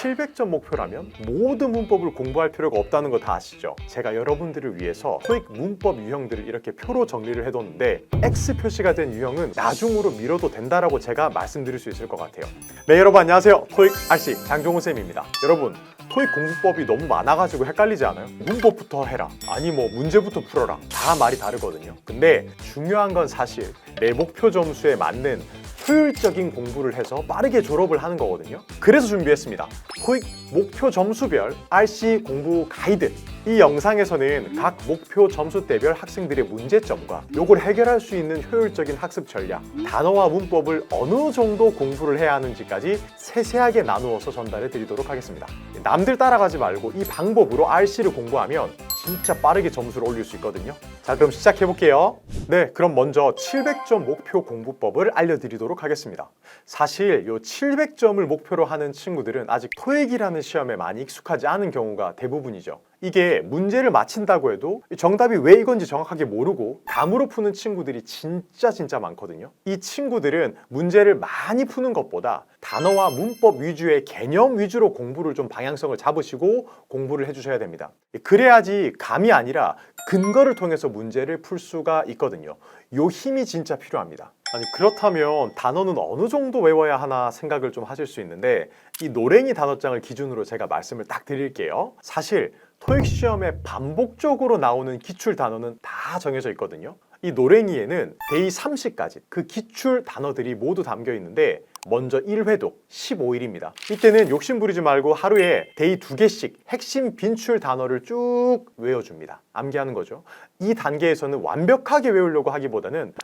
700점 목표라면 모든 문법을 공부할 필요가 없다는 거 다 아시죠? 제가 여러분들을 위해서 토익 문법 유형들을 이렇게 표로 정리를 해뒀는데 X 표시가 된 유형은 나중으로 미뤄도 된다라고 제가 말씀드릴 수 있을 것 같아요. 네, 여러분 안녕하세요. 토익 RC 장종호 쌤입니다. 여러분, 토익 공부법이 너무 많아가지고 헷갈리지 않아요? 문법부터 해라, 아니 뭐 문제부터 풀어라, 다 말이 다르거든요. 근데 중요한 건 사실 내 목표 점수에 맞는 효율적인 공부를 해서 빠르게 졸업을 하는 거거든요. 그래서 준비했습니다. 토익 목표 점수별 RC 공부 가이드. 이 영상에서는 각 목표 점수대별 학생들의 문제점과 요걸 해결할 수 있는 효율적인 학습 전략, 단어와 문법을 어느 정도 공부를 해야 하는지까지 세세하게 나누어서 전달해 드리도록 하겠습니다. 남들 따라가지 말고 이 방법으로 RC를 공부하면 진짜 빠르게 점수를 올릴 수 있거든요. 자, 그럼 시작해 볼게요. 네, 그럼 먼저 700점 목표 공부법을 알려드리도록 하겠습니다. 사실 이 700점을 목표로 하는 친구들은 아직 토익이라는 시험에 많이 익숙하지 않은 경우가 대부분이죠. 이게 문제를 맞힌다고 해도 정답이 왜 이건지 정확하게 모르고 감으로 푸는 친구들이 진짜 많거든요. 이 친구들은 문제를 많이 푸는 것보다 단어와 문법 위주의 개념 위주로 공부를 좀 방향성을 잡으시고 공부를 해주셔야 됩니다. 그래야지 감이 아니라 근거를 통해서 문제를 풀 수가 있거든요. 요 힘이 진짜 필요합니다. 아니, 그렇다면 단어는 어느 정도 외워야 하나 생각을 좀 하실 수 있는데 이 노랭이 단어장을 기준으로 제가 말씀을 딱 드릴게요. 사실 토익 시험에 반복적으로 나오는 기출 단어는 다 정해져 있거든요. 이 노랭이에는 데이 30까지 그 기출 단어들이 모두 담겨 있는데 먼저 1회독 15일입니다. 이때는 욕심 부리지 말고 하루에 데이 2개씩 핵심 빈출 단어를 쭉 외워줍니다. 암기하는 거죠. 이 단계에서는 완벽하게 외우려고 하기보다는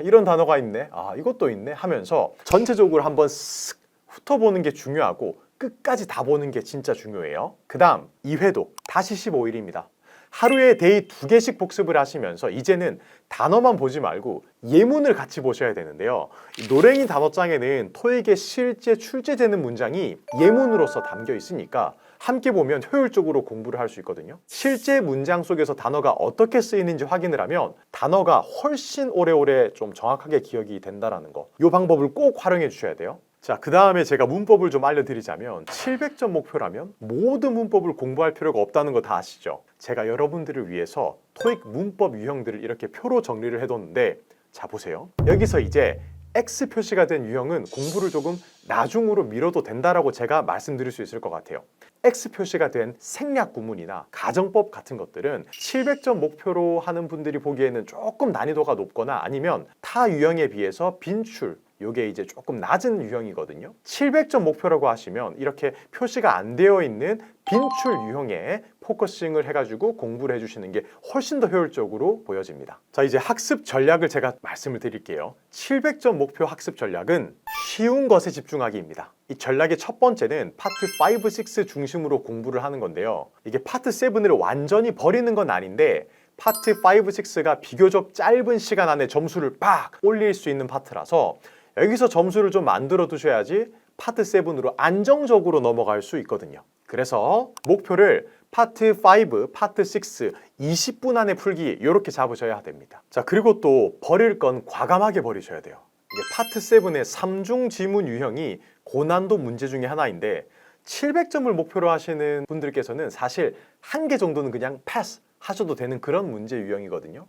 이런 단어가 있네, 이것도 있네 하면서 전체적으로 한번 쓱 훑어보는 게 중요하고 끝까지 다 보는 게 진짜 중요해요. 그 다음 2회독 다시 15일입니다. 하루에 데이 2개씩 복습을 하시면서 이제는 단어만 보지 말고 예문을 같이 보셔야 되는데요. 이 노랭이 단어장에는 토익에 실제 출제되는 문장이 예문으로서 담겨 있으니까 함께 보면 효율적으로 공부를 할 수 있거든요. 실제 문장 속에서 단어가 어떻게 쓰이는지 확인을 하면 단어가 훨씬 오래오래 좀 정확하게 기억이 된다는 거, 이 방법을 꼭 활용해 주셔야 돼요. 자, 그 다음에 제가 문법을 좀 알려드리자면 700점 목표라면 모든 문법을 공부할 필요가 없다는 거 다 아시죠? 제가 여러분들을 위해서 토익 문법 유형들을 이렇게 표로 정리를 해뒀는데 자, 보세요. 여기서 이제 X 표시가 된 유형은 공부를 조금 나중으로 미뤄도 된다라고 제가 말씀드릴 수 있을 것 같아요. X 표시가 된 생략 구문이나 가정법 같은 것들은 700점 목표로 하는 분들이 보기에는 조금 난이도가 높거나 아니면 타 유형에 비해서 빈출, 요게 이제 조금 낮은 유형이거든요. 700점 목표라고 하시면 이렇게 표시가 안 되어 있는 빈출 유형에 포커싱을 해가지고 공부를 해주시는 게 훨씬 더 효율적으로 보여집니다. 자, 이제 학습 전략을 제가 말씀을 드릴게요. 700점 목표 학습 전략은 쉬운 것에 집중하기입니다. 이 전략의 첫 번째는 파트 5, 6 중심으로 공부를 하는 건데요. 이게 파트 7을 완전히 버리는 건 아닌데 파트 5, 6가 비교적 짧은 시간 안에 점수를 빡 올릴 수 있는 파트라서 여기서 점수를 좀 만들어 두셔야지 파트 7으로 안정적으로 넘어갈 수 있거든요. 그래서 목표를 파트 5, 파트 6, 20분 안에 풀기 이렇게 잡으셔야 됩니다. 자, 그리고 또 버릴 건 과감하게 버리셔야 돼요. 이게 파트 7의 3중 지문 유형이 고난도 문제 중에 하나인데 700점을 목표로 하시는 분들께서는 사실 한 개 정도는 그냥 패스 하셔도 되는 그런 문제 유형이거든요.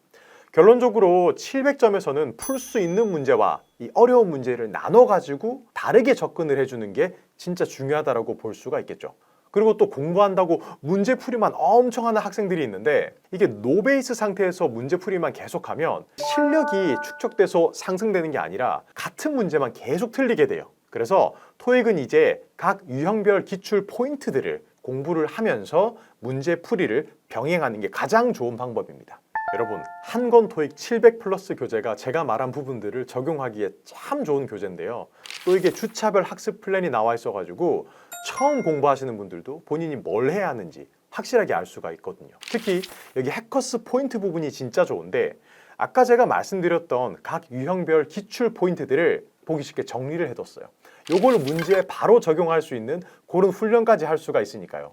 결론적으로 700점에서는 풀 수 있는 문제와 이 어려운 문제를 나눠가지고 다르게 접근을 해주는 게 진짜 중요하다고 볼 수가 있겠죠. 그리고 또 공부한다고 문제풀이만 엄청 하는 학생들이 있는데 이게 노베이스 상태에서 문제풀이만 계속하면 실력이 축적돼서 상승되는 게 아니라 같은 문제만 계속 틀리게 돼요. 그래서 토익은 이제 각 유형별 기출 포인트들을 공부를 하면서 문제풀이를 병행하는 게 가장 좋은 방법입니다. 여러분, 한 권 토익 700 플러스 교재가 제가 말한 부분들을 적용하기에 참 좋은 교재인데요. 또 이게 주차별 학습 플랜이 나와 있어가지고 처음 공부하시는 분들도 본인이 뭘 해야 하는지 확실하게 알 수가 있거든요. 특히 여기 해커스 포인트 부분이 진짜 좋은데 아까 제가 말씀드렸던 각 유형별 기출 포인트들을 보기 쉽게 정리를 해뒀어요. 요걸 문제에 바로 적용할 수 있는 그런 훈련까지 할 수가 있으니까요.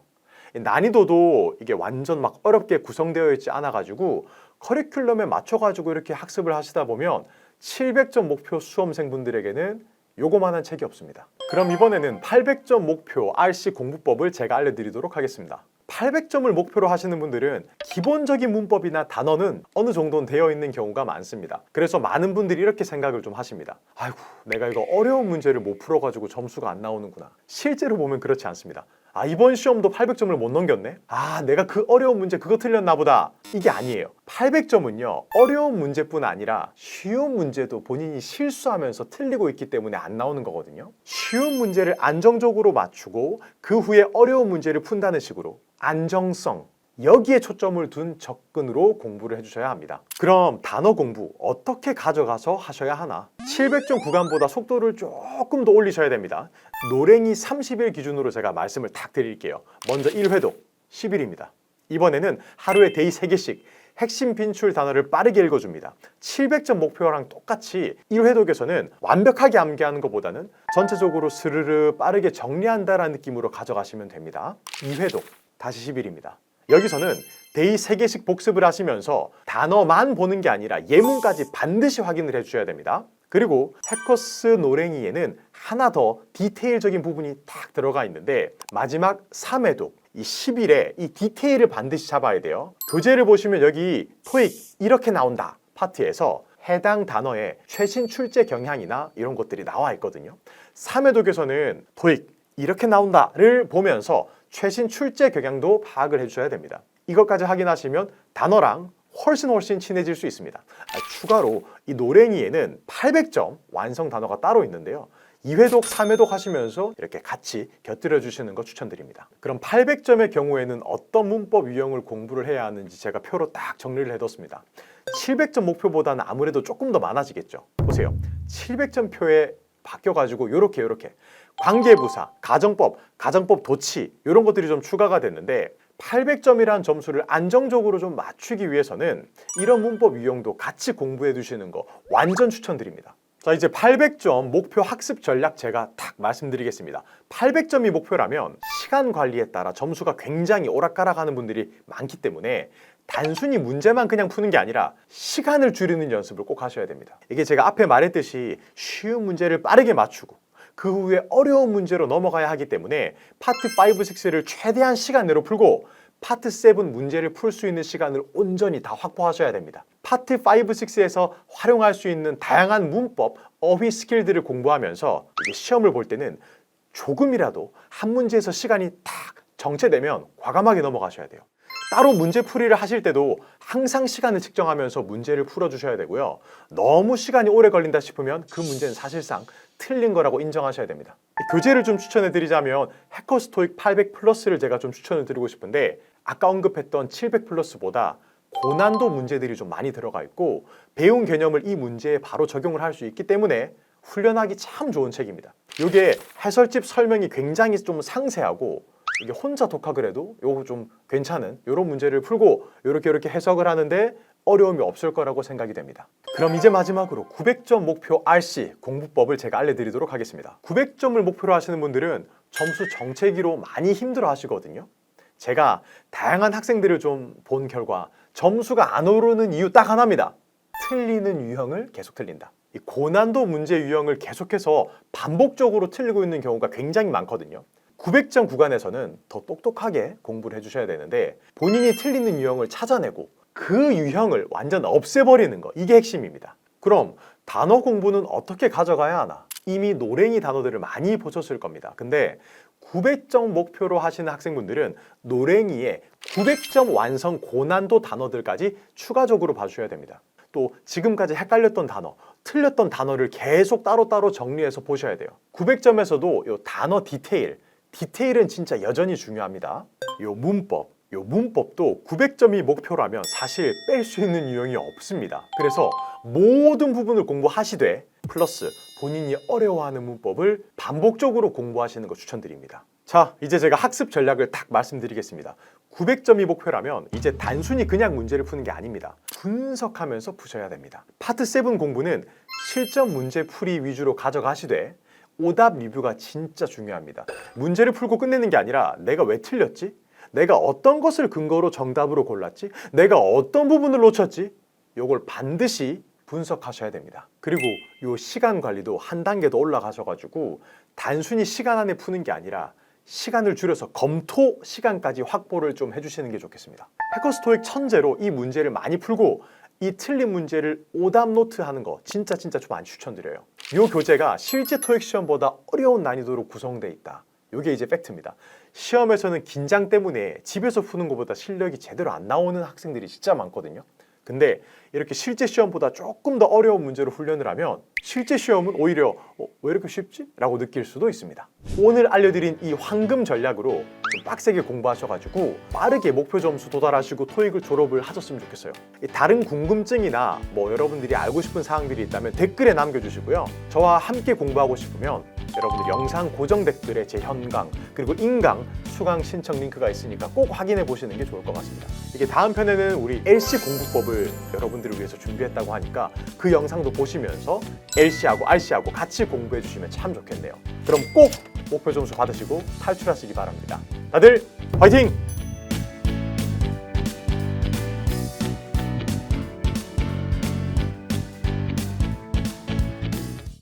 난이도도 이게 완전 막 어렵게 구성되어 있지 않아가지고 커리큘럼에 맞춰가지고 이렇게 학습을 하시다 보면 700점 목표 수험생분들에게는 요거만한 책이 없습니다. 그럼 이번에는 800점 목표 RC 공부법을 제가 알려드리도록 하겠습니다. 800점을 목표로 하시는 분들은 기본적인 문법이나 단어는 어느 정도는 되어 있는 경우가 많습니다. 그래서 많은 분들이 이렇게 생각을 좀 하십니다. 아이고, 내가 이거 어려운 문제를 못 풀어가지고 점수가 안 나오는구나. 실제로 보면 그렇지 않습니다. 아, 이번 시험도 800점을 못 넘겼네? 아, 내가 그 어려운 문제 그거 틀렸나 보다. 이게 아니에요. 800점은요, 어려운 문제뿐 아니라 쉬운 문제도 본인이 실수하면서 틀리고 있기 때문에 안 나오는 거거든요. 쉬운 문제를 안정적으로 맞추고 그 후에 어려운 문제를 푼다는 식으로 안정성, 여기에 초점을 둔 접근으로 공부를 해주셔야 합니다. 그럼 단어 공부 어떻게 가져가서 하셔야 하나? 700점 구간보다 속도를 조금 더 올리셔야 됩니다. 노랭이 30일 기준으로 제가 말씀을 딱 드릴게요. 먼저 1회독 10일입니다. 이번에는 하루에 데이 3개씩 핵심 빈출 단어를 빠르게 읽어줍니다. 700점 목표랑 똑같이 1회독에서는 완벽하게 암기하는 것보다는 전체적으로 스르르 빠르게 정리한다라는 느낌으로 가져가시면 됩니다. 2회독 다시 10일입니다. 여기서는 데이 3개씩 복습을 하시면서 단어만 보는 게 아니라 예문까지 반드시 확인을 해주셔야 됩니다. 그리고 해커스 노랭이에는 하나 더 디테일적인 부분이 딱 들어가 있는데 마지막 3회독 이 10일에 이 디테일을 반드시 잡아야 돼요. 교재를 보시면 여기 토익 이렇게 나온다 파트에서 해당 단어의 최신 출제 경향이나 이런 것들이 나와 있거든요. 3회독에서는 토익 이렇게 나온다를 보면서 최신 출제 경향도 파악을 해주셔야 됩니다. 이것까지 확인하시면 단어랑 훨씬 친해질 수 있습니다. 추가로 이 노랭이에는 800점 완성 단어가 따로 있는데요. 2회독, 3회독 하시면서 이렇게 같이 곁들여 주시는 거 추천드립니다. 그럼 800점의 경우에는 어떤 문법 유형을 공부를 해야 하는지 제가 표로 딱 정리를 해뒀습니다. 700점 목표보다는 아무래도 조금 더 많아지겠죠. 보세요. 700점 표에 바뀌어가지고 요렇게 관계부사, 가정법 도치 이런 것들이 좀 추가가 됐는데 800점이라는 점수를 안정적으로 좀 맞추기 위해서는 이런 문법 유형도 같이 공부해 두시는 거 완전 추천드립니다. 자, 이제 800점 목표 학습 전략 제가 딱 말씀드리겠습니다. 800점이 목표라면 시간 관리에 따라 점수가 굉장히 오락가락하는 분들이 많기 때문에 단순히 문제만 그냥 푸는 게 아니라 시간을 줄이는 연습을 꼭 하셔야 됩니다. 이게 제가 앞에 말했듯이 쉬운 문제를 빠르게 맞추고 그 후에 어려운 문제로 넘어가야 하기 때문에 파트 5, 6를 최대한 시간 내로 풀고 파트 7 문제를 풀 수 있는 시간을 온전히 다 확보하셔야 됩니다. 파트 5, 6에서 활용할 수 있는 다양한 문법, 어휘 스킬들을 공부하면서 이게 시험을 볼 때는 조금이라도 한 문제에서 시간이 딱 정체되면 과감하게 넘어가셔야 돼요. 따로 문제 풀이를 하실 때도 항상 시간을 측정하면서 문제를 풀어주셔야 되고요. 너무 시간이 오래 걸린다 싶으면 그 문제는 사실상 틀린 거라고 인정하셔야 됩니다. 교재를 좀 추천해 드리자면 해커스 토익 800 플러스를 제가 좀 추천을 드리고 싶은데 아까 언급했던 700 플러스보다 고난도 문제들이 좀 많이 들어가 있고 배운 개념을 이 문제에 바로 적용을 할 수 있기 때문에 훈련하기 참 좋은 책입니다. 이게 해설집 설명이 굉장히 좀 상세하고 이게 혼자 독학을 해도 요거 좀 괜찮은 이런 문제를 풀고 이렇게 해석을 하는데 어려움이 없을 거라고 생각이 됩니다. 그럼 이제 마지막으로 900점 목표 RC 공부법을 제가 알려드리도록 하겠습니다. 900점을 목표로 하시는 분들은 점수 정체기로 많이 힘들어 하시거든요. 제가 다양한 학생들을 좀 본 결과 점수가 안 오르는 이유 딱 하나입니다. 틀리는 유형을 계속 틀린다. 이 고난도 문제 유형을 계속해서 반복적으로 틀리고 있는 경우가 굉장히 많거든요. 900점 구간에서는 더 똑똑하게 공부를 해주셔야 되는데 본인이 틀리는 유형을 찾아내고 그 유형을 완전 없애버리는 거, 이게 핵심입니다. 그럼 단어 공부는 어떻게 가져가야 하나? 이미 노랭이 단어들을 많이 보셨을 겁니다. 근데 900점 목표로 하시는 학생분들은 노랭이에 900점 완성 고난도 단어들까지 추가적으로 봐주셔야 됩니다. 또 지금까지 헷갈렸던 단어, 틀렸던 단어를 계속 따로따로 정리해서 보셔야 돼요. 900점에서도 이 단어 디테일은 진짜 여전히 중요합니다. 요 문법도 900점이 목표라면 사실 뺄 수 있는 유형이 없습니다. 그래서 모든 부분을 공부하시되 플러스 본인이 어려워하는 문법을 반복적으로 공부하시는 거 추천드립니다. 자, 이제 제가 학습 전략을 딱 말씀드리겠습니다. 900점이 목표라면 이제 단순히 그냥 문제를 푸는 게 아닙니다. 분석하면서 푸셔야 됩니다. 파트 7 공부는 실전 문제 풀이 위주로 가져가시되 오답 리뷰가 진짜 중요합니다. 문제를 풀고 끝내는 게 아니라 내가 왜 틀렸지? 내가 어떤 것을 근거로 정답으로 골랐지? 내가 어떤 부분을 놓쳤지? 이걸 반드시 분석하셔야 됩니다. 그리고 요 시간 관리도 한 단계 더 올라가셔가지고 단순히 시간 안에 푸는 게 아니라 시간을 줄여서 검토 시간까지 확보를 좀 해주시는 게 좋겠습니다. 해커스 토익 천재로 이 문제를 많이 풀고 이 틀린 문제를 오답 노트 하는 거 진짜 좀 많이 추천드려요. 이 교재가 실제 토익 시험보다 어려운 난이도로 구성되어 있다. 이게 이제 팩트입니다. 시험에서는 긴장 때문에 집에서 푸는 것보다 실력이 제대로 안 나오는 학생들이 진짜 많거든요. 근데 이렇게 실제 시험보다 조금 더 어려운 문제로 훈련을 하면 실제 시험은 오히려 왜 이렇게 쉽지? 라고 느낄 수도 있습니다. 오늘 알려드린 이 황금 전략으로 좀 빡세게 공부하셔가지고 빠르게 목표 점수 도달하시고 토익을 졸업을 하셨으면 좋겠어요. 다른 궁금증이나 여러분들이 알고 싶은 사항들이 있다면 댓글에 남겨주시고요. 저와 함께 공부하고 싶으면 여러분들 영상 고정 댓글에 제 현강 그리고 인강 수강 신청 링크가 있으니까 꼭 확인해 보시는 게 좋을 것 같습니다. 이게 다음 편에는 우리 LC 공부법을 여러분들을 위해서 준비했다고 하니까 그 영상도 보시면서 LC하고 RC하고 같이 공부해 주시면 참 좋겠네요. 그럼 꼭 목표 점수 받으시고 탈출하시기 바랍니다. 다들 화이팅!